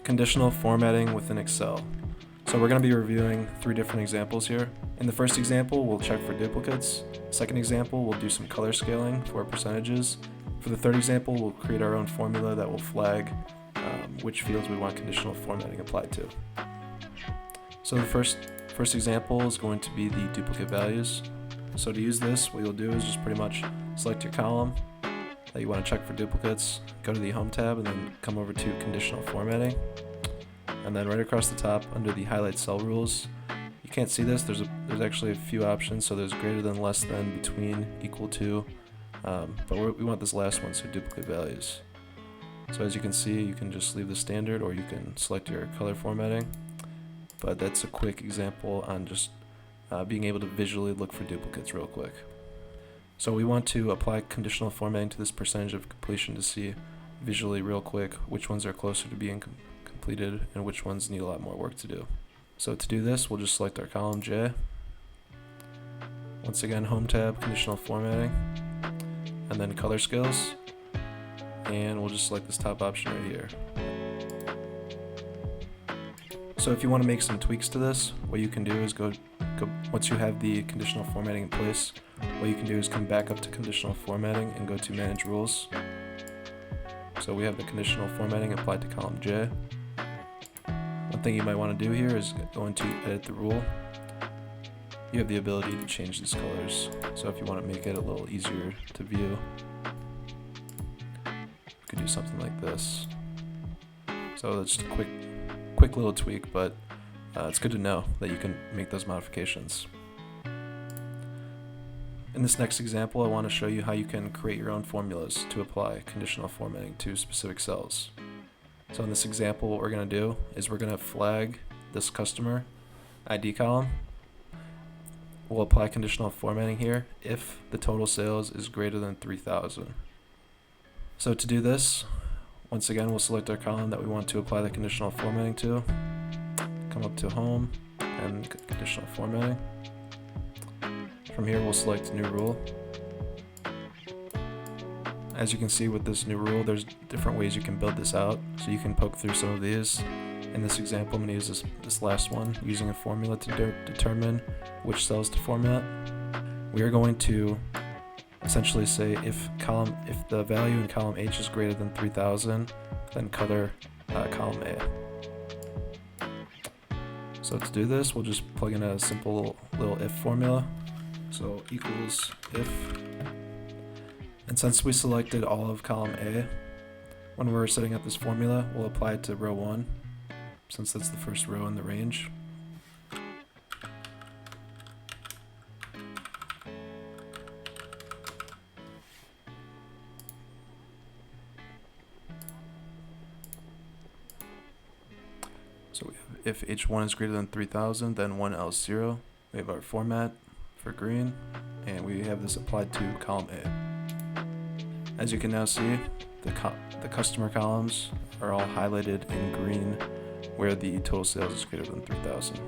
Conditional formatting within Excel. So we're going to be reviewing 3 different examples here. In the first example, we'll check for duplicates. Second example, we'll do some color scaling for percentages. For the third example, we'll create our own formula that will flag which fields we want conditional formatting applied to. So the first example is going to be the duplicate values. So to use this, what you'll do is just pretty much select your column that you want to check for duplicates, go to the Home tab, and then come over to Conditional Formatting. And then right across the top, under the Highlight Cell Rules, you can't see this, there's actually a few options. So there's greater than, less than, between, equal to, but we want this last one, so duplicate values. So as you can see, you can just leave the standard, or you can select your color formatting. But that's a quick example on just being able to visually look for duplicates real quick. So we want to apply conditional formatting to this percentage of completion to see visually real quick which ones are closer to being completed and which ones need a lot more work to do. So to do this, we'll just select our column J. Once again, Home tab, Conditional Formatting, and then Color Scales. And we'll just select this top option right here. So if you want to make some tweaks to this, what you can do is go once you have the conditional formatting in place, what you can do is come back up to conditional formatting and go to Manage Rules. So we have the conditional formatting applied to column J. One thing you might want to do here is go into Edit the Rule. You have the ability to change these colors. So if you want to make it a little easier to view, you could do something like this. So that's just a quick little tweak, but it's good to know that you can make those modifications. In this next example, I want to show you how you can create your own formulas to apply conditional formatting to specific cells. So in this example, what we're going to do is we're going to flag this customer ID column. We'll apply conditional formatting here if the total sales is greater than 3,000. So to do this, once again, we'll select our column that we want to apply the conditional formatting to. Come up to Home and Conditional Formatting. From here, we'll select New Rule. As you can see with this new rule, there's different ways you can build this out. So you can poke through some of these. In this example, I'm going to use this last one, using a formula to determine which cells to format. We are going to essentially say if the value in column H is greater than 3,000, then color column A. So to do this, we'll just plug in a simple little if formula. So equals if, and since we selected all of column A, when we're setting up this formula, we'll apply it to row 1, since that's the first row in the range. So we have if H1 is greater than 3,000, then 1 else 0. We have our format for green, and we have this applied to column A. As you can now see, the customer columns are all highlighted in green where the total sales is greater than 3,000.